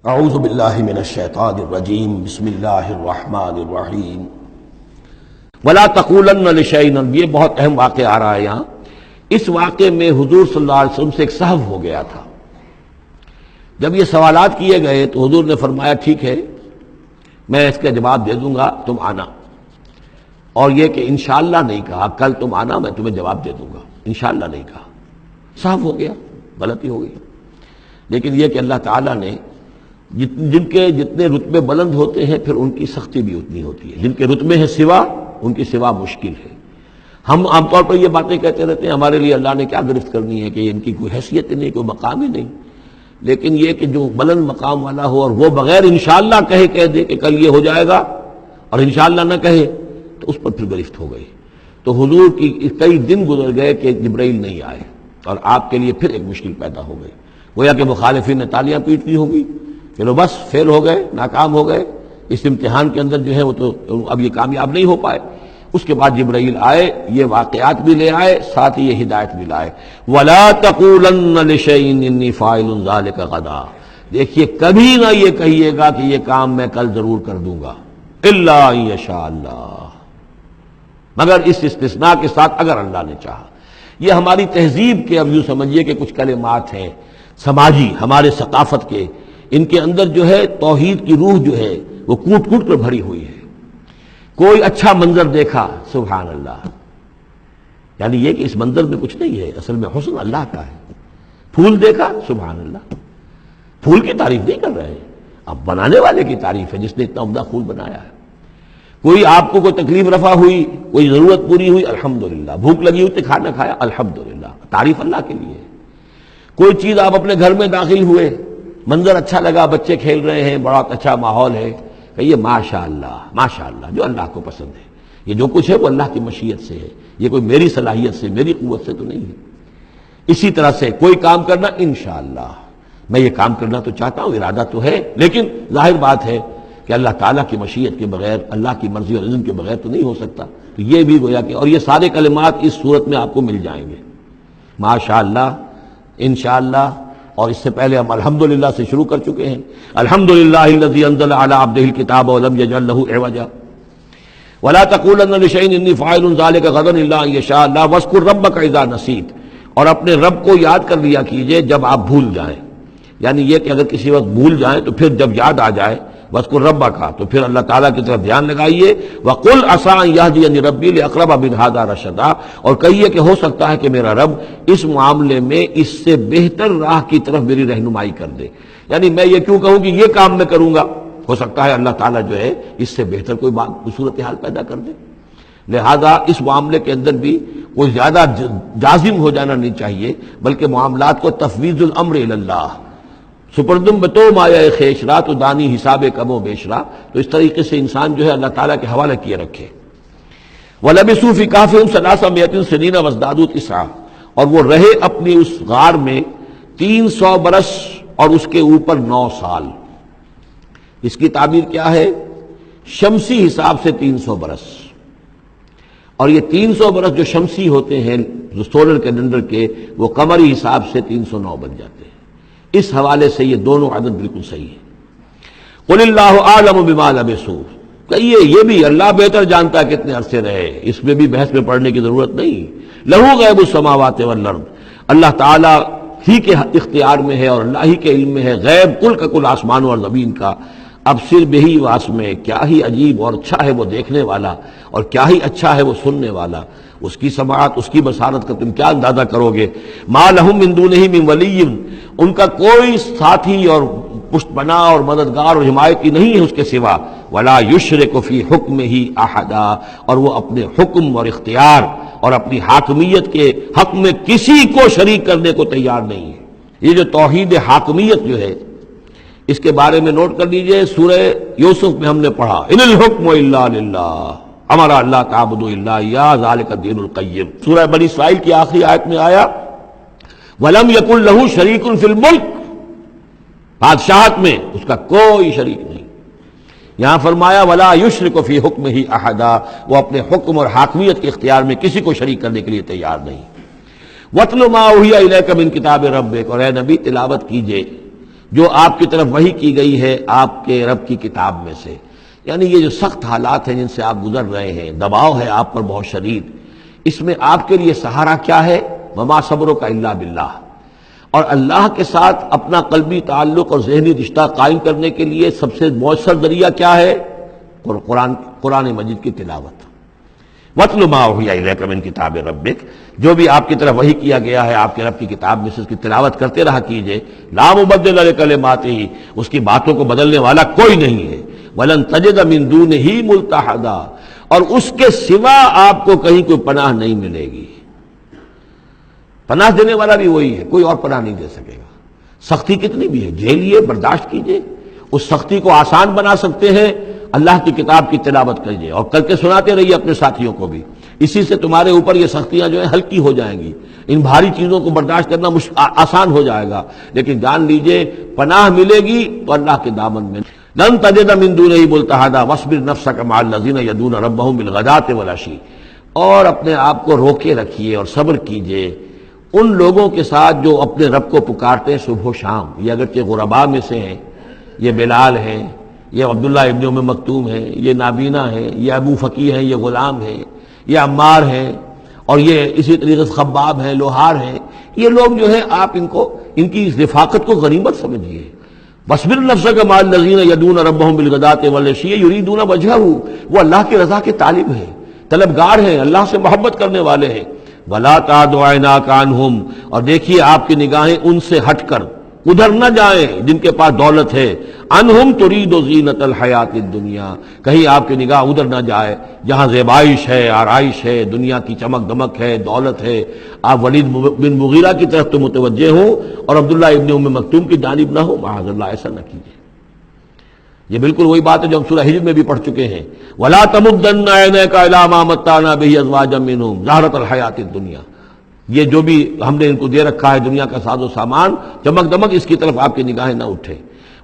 اعوذ باللہ من الشیطان الرجیم بسم اللہ الرحمن الرحیم ولا تقولن لشیء، یہ بہت اہم واقعہ آ رہا ہے یہاں۔ اس واقعے میں حضور صلی اللہ علیہ وسلم سے ایک سہو ہو گیا تھا۔ جب یہ سوالات کیے گئے تو حضور نے فرمایا ٹھیک ہے میں اس کا جواب دے دوں گا، تم آنا۔ اور یہ کہ انشاءاللہ نہیں کہا، کل تم آنا میں تمہیں جواب دے دوں گا، انشاءاللہ نہیں کہا، سہو ہو گیا، غلطی ہو گئی۔ لیکن یہ کہ اللہ تعالیٰ نے جن کے جتنے رتبے بلند ہوتے ہیں پھر ان کی سختی بھی اتنی ہوتی ہے، جن کے رتبے ہیں سوا ان کی سوا مشکل ہے۔ ہم عام طور پر یہ باتیں کہتے رہتے ہیں ہمارے لیے اللہ نے کیا گرفت کرنی ہے کہ ان کی کوئی حیثیت نہیں، کوئی مقام ہی نہیں۔ لیکن یہ کہ جو بلند مقام والا ہو اور وہ بغیر انشاءاللہ کہہ دے کہ کل یہ ہو جائے گا اور انشاءاللہ نہ کہے تو اس پر پھر گرفت ہو گئی۔ تو حضور کی کئی دن گزر گئے کہ جبرائیل نہیں آئے اور آپ کے لیے پھر ایک مشکل پیدا ہو گئی۔ گویا کہ مخالفین نے تالیاں پیٹ لی ہوگی، چلو بس فیل ہو گئے، ناکام ہو گئے اس امتحان کے اندر، جو ہے وہ تو اب یہ کامیاب نہیں ہو پائے۔ اس کے بعد جبرائیل آئے، یہ واقعات بھی لے آئے، ساتھ ہی یہ ہدایت بھی لائے۔ وَلَا تَقُولَنَّ لِشَيْءٍ إِنِّي فَاعِلٌ ذَلِكَ غَدًا، دیکھیے کبھی نہ یہ کہیے گا کہ یہ کام میں کل ضرور کر دوں گا، إِلَّا أَن يَشَاءَ اللَّهُ، مگر اس استثناء کے ساتھ اگر اللہ نے چاہا۔ یہ ہماری تہذیب کے اب یوں سمجھیے کہ کچھ کلمات ہیں سماجی، ہمارے ثقافت کے، ان کے اندر جو ہے توحید کی روح جو ہے وہ کوٹ کوٹ کر بھری ہوئی ہے۔ کوئی اچھا منظر دیکھا، سبحان اللہ، یعنی یہ کہ اس منظر میں کچھ نہیں ہے، اصل میں حسن اللہ کا ہے۔ پھول دیکھا، سبحان اللہ، پھول کی تعریف نہیں کر رہے ہیں، اب بنانے والے کی تعریف ہے جس نے اتنا عمدہ پھول بنایا ہے۔ کوئی آپ کو کوئی تکلیف رفع ہوئی، کوئی ضرورت پوری ہوئی، الحمدللہ، بھوک لگی ہوئی تو کھانا کھایا، الحمدللہ، تعریف اللہ کے لیے۔ کوئی چیز آپ اپنے گھر میں داخل ہوئے، منظر اچھا لگا، بچے کھیل رہے ہیں، بڑا اچھا ماحول ہے، کہیے ماشاءاللہ ماشاءاللہ، جو اللہ کو پسند ہے۔ یہ جو کچھ ہے وہ اللہ کی مشیت سے ہے، یہ کوئی میری صلاحیت سے، میری قوت سے تو نہیں ہے۔ اسی طرح سے کوئی کام کرنا، انشاءاللہ میں یہ کام کرنا تو چاہتا ہوں، ارادہ تو ہے، لیکن ظاہر بات ہے کہ اللہ تعالیٰ کی مشیت کے بغیر، اللہ کی مرضی اور اذن کے بغیر تو نہیں ہو سکتا۔ تو یہ بھی گویا کہ، اور یہ سارے کلمات اس صورت میں آپ کو مل جائیں گے، ماشاءاللہ، انشاءاللہ، اور اس سے پہلے ہم الحمدللہ سے شروع کر چکے ہیں۔ الحمدللہ الذی انزل علی عبدہ الکتاب ولم یجعل لہ عوجا ولا تقولن لشیء انی فاعل ذلک غدا الا ان یشاء اللہ واذکر ربک اذا نسیت، اور اپنے رب کو یاد کر لیا کیجئے جب آپ بھول جائیں، یعنی یہ کہ اگر کسی وقت بھول جائیں تو پھر جب یاد آ جائے، وَاذْكُرْ رَبَّكَ، تو پھر اللہ تعالیٰ کی طرف دھیان لگائیے۔ وَقُلْ عَسَىٰ أَن يَهْدِيَنِ رَبِّي لِأَقْرَبَ مِنْ هَٰذَا رَشَدًا، اور کہیے کہ ہو سکتا ہے کہ میرا رب اس معاملے میں اس سے بہتر راہ کی طرف میری رہنمائی کر دے، یعنی میں یہ کیوں کہوں کہ یہ کام میں کروں گا، ہو سکتا ہے اللہ تعالیٰ جو ہے اس سے بہتر کوئی صورتحال پیدا کر دے۔ لہذا اس معاملے کے اندر بھی کوئی زیادہ جازم ہو جانا نہیں چاہیے، بلکہ معاملات کو تفویض الامر الی اللہ، سپردم بتو مایا خیشرا تو دانی حساب کم و بیشرا، تو اس طریقے سے انسان جو ہے اللہ تعالیٰ کے حوالے کیے رکھے۔ وَلَبِثُوا فِي كَهْفِهِمْ 300 سِنِينَ وَازْدَادُوا تِسْعًا، اور وہ رہے اپنی اس غار میں 300 برس اور اس کے اوپر 9 سال۔ اس کی تعبیر کیا ہے؟ شمسی حساب سے 300 برس، اور یہ 300 برس جو شمسی ہوتے ہیں جو سولر کیلنڈر کے، وہ قمری حساب سے 309 بن جاتے ہیں۔ اس حوالے سے یہ دونوں عدد بالکل صحیح ہے۔ قُلِ اللَّهُ أَعْلَمُ بِمَا لَبِثُوا، کہیے یہ بھی اللہ بہتر جانتا ہے کتنے عرصے رہے، اس میں بھی بحث میں پڑھنے کی ضرورت نہیں۔ لَهُ غَيْبُ السَّمَاوَاتِ وَالْأَرْضِ، اللہ تعالیٰ ہی کے اختیار میں ہے اور اللہ ہی کے علم میں ہے غیب کل کا کل آسمانوں اور زمین کا۔ اب صر بہی واس میں، کیا ہی عجیب اور اچھا ہے وہ دیکھنے والا، اور کیا ہی اچھا ہے وہ سننے والا، اس کی سماعت، اس کی بصارت کا تم کیا اندازہ کرو گے۔ ما لہم من دونہ من ولی، ان کا کوئی ساتھی اور پشت بنا اور مددگار اور حمایتی نہیں ہے اس کے سوا۔ ولا یشرک فی حکمہ احدا، اور وہ اپنے حکم اور اختیار اور اپنی حاکمیت کے حق میں کسی کو شریک کرنے کو تیار نہیں ہے۔ یہ جو توحید حاکمیت جو ہے، اس کے بارے میں نوٹ کر لیجئے، سورہ یوسف میں ہم نے پڑھا ان الحکم الا للہ امر اللہ تعبدوا الا ایاہ ذلک الدین القیم۔ سورہ بنی اسرائیل کی آخری آیت میں آیا وَلَمْ يَكُنْ لَهُ شَرِيكٌ فِي الْمُلْكِ، بادشاہت میں اس کا کوئی شریک نہیں۔ یہاں فرمایا وَلَا يُشْرِكُ فِي حُكْمِهِ أَحَدًا، وہ اپنے حکم اور حاکمیت کے اختیار میں کسی کو شریک کرنے کے لیے تیار نہیں۔ وَاتْلُ مَا أُوحِيَ إِلَيْكَ مِن كِتَابِ رَبِّكَ، اور اے نبی تلاوت کیجئے جو آپ کی طرف وحی کی گئی ہے آپ کے رب کی کتاب میں سے. یعنی یہ جو سخت حالات ہیں جن سے آپ گزر رہے ہیں، دباؤ ہے آپ پر بہت شدید، اس میں آپ کے لیے سہارا کیا ہے؟ وما صبرک الا باللہ. اور اللہ کے ساتھ اپنا قلبی تعلق اور ذہنی رشتہ قائم کرنے کے لیے سب سے مؤثر ذریعہ کیا ہے؟ قرآن مجید کی تلاوت. وَاتْلُ مَا أُوحِیَ إِلَیْکَ مِن کتاب ربک، جو بھی آپ کی طرف وحی کیا گیا ہے آپ کے رب کی کتاب میں سے اس کی تلاوت کرتے رہا کیجئے. لا مبدل لکلماتہ، اس کی باتوں کو بدلنے والا کوئی نہیں ہے. وَلَن تَجِدَ مِن دُونِهِ مُلْتَحَدًا، اور اس کے سوا آپ کو کہیں کوئی پناہ نہیں ملے گی. پناہ دینے والا بھی وہی ہے، کوئی اور پناہ نہیں دے سکے گا. سختی کتنی بھی ہے جھیلیے، برداشت کیجئے. اس سختی کو آسان بنا سکتے ہیں اللہ کی کتاب کی تلاوت کیجئے اور کر کے سناتے رہیے اپنے ساتھیوں کو بھی. اسی سے تمہارے اوپر یہ سختیاں جو ہیں ہلکی ہو جائیں گی، ان بھاری چیزوں کو برداشت کرنا آسان ہو جائے گا. لیکن جان لیجئے پناہ ملے گی تو اللہ کے دامن میں. لن تجد من دونہ ملتحدا واصبر نفسک مع الذین یدعون ربهم بالغداۃ والعشی، اور اپنے آپ کو روکے رکھیے اور صبر کیجئے ان لوگوں کے ساتھ جو اپنے رب کو پکارتے ہیں صبح و شام. یہ اگرچہ غرباء میں سے ہیں، یہ بلال ہیں، یہ عبداللہ ابن ام مکتوم ہیں، یہ نابینا ہیں، یہ ابو فقی ہیں، یہ غلام ہیں، یہ عمار ہیں، اور یہ اسی طریقے سے خباب ہیں، لوہار ہیں. یہ لوگ جو ہیں آپ ان کی رفاقت کو غنیمت سمجھیے. وَاصْبِرْ نَفْسَكَ مَعَ الَّذِينَ يَدْعُونَ رَبَّهُم بِالْغَدَاةِ وَالْعَشِيِّ يُرِيدُونَ وَجْهَهُ، وہ اللہ کی رضا کے طالب ہیں، طلبگار ہیں، اللہ سے محبت کرنے والے ہیں. وَلَا تَعْدُ عَيْنَاكَ عَنْهُمْ، اور دیکھیے آپ کی نگاہیں ان سے ہٹ کر ادھر نہ جائیں جن کے پاس دولت ہے. انہم ترید زینت الحیات الدنیا، کہیں آپ کی نگاہ ادھر نہ جائے جہاں زیبائش ہے، آرائش ہے، دنیا کی چمک دمک ہے، دولت ہے. آپ ولید بن مغیرہ کی طرف تو متوجہ ہوں اور عبداللہ ابن ام مکتوم کی جانب نہ ہو. معاذ اللہ، ایسا نہ کیجیے. یہ بالکل وہی بات ہے جو ہم سورہ حجر میں بھی پڑھ چکے ہیں. وَلَا تَمُدَّنَّ عَيْنَيْكَ إِلَىٰ مَا مَتَّعْنَا بِهِ أَزْوَاجًا مِّنْهُمْ زَهْرَةَ الْحَيَاةِ الدُّنْيَا. یہ جو بھی ہم نے ان کو دے رکھا ہے دنیا کا ساز و سامان، چمک دمک، اس کی طرف آپ کی نگاہیں نہ اٹھے.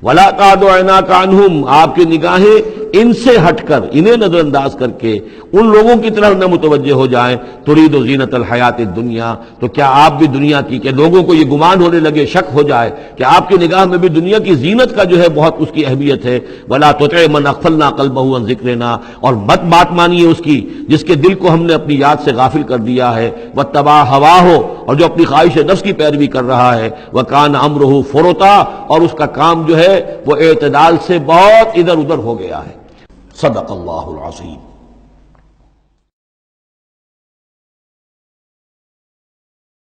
وَلَا تَعْدُ عَيْنَاكَ عَنْهُمْ، آپ کی نگاہیں ان سے ہٹ کر، انہیں نظر انداز کر کے ان لوگوں کی طرف نہ متوجہ ہو جائیں. ترید زینت الحیات الدنیا، تو کیا آپ بھی دنیا کی، کہ لوگوں کو یہ گمان ہونے لگے، شک ہو جائے کہ آپ کی نگاہ میں بھی دنیا کی زینت کا جو ہے بہت اس کی اہمیت ہے. وَلَا تُطِعْ مَنْ أَغْفَلْنَا قَلْبَهُ عَنْ ذِكْرِنَا، اور مت بات مانیے اس کی جس کے دل کو ہم نے اپنی یاد سے غافل کر دیا ہے. وَاتَّبَعَ هَوَاهُ، اور جو اپنی خواہش نفس کی پیروی کر رہا ہے. وَكَانَ أَمْرُهُ فُرُطًا، اور اس کا کام جو ہے وہ اعتدال سے بہت ادھر ادھر ہو گیا ہے. صدق اللہ العظیم.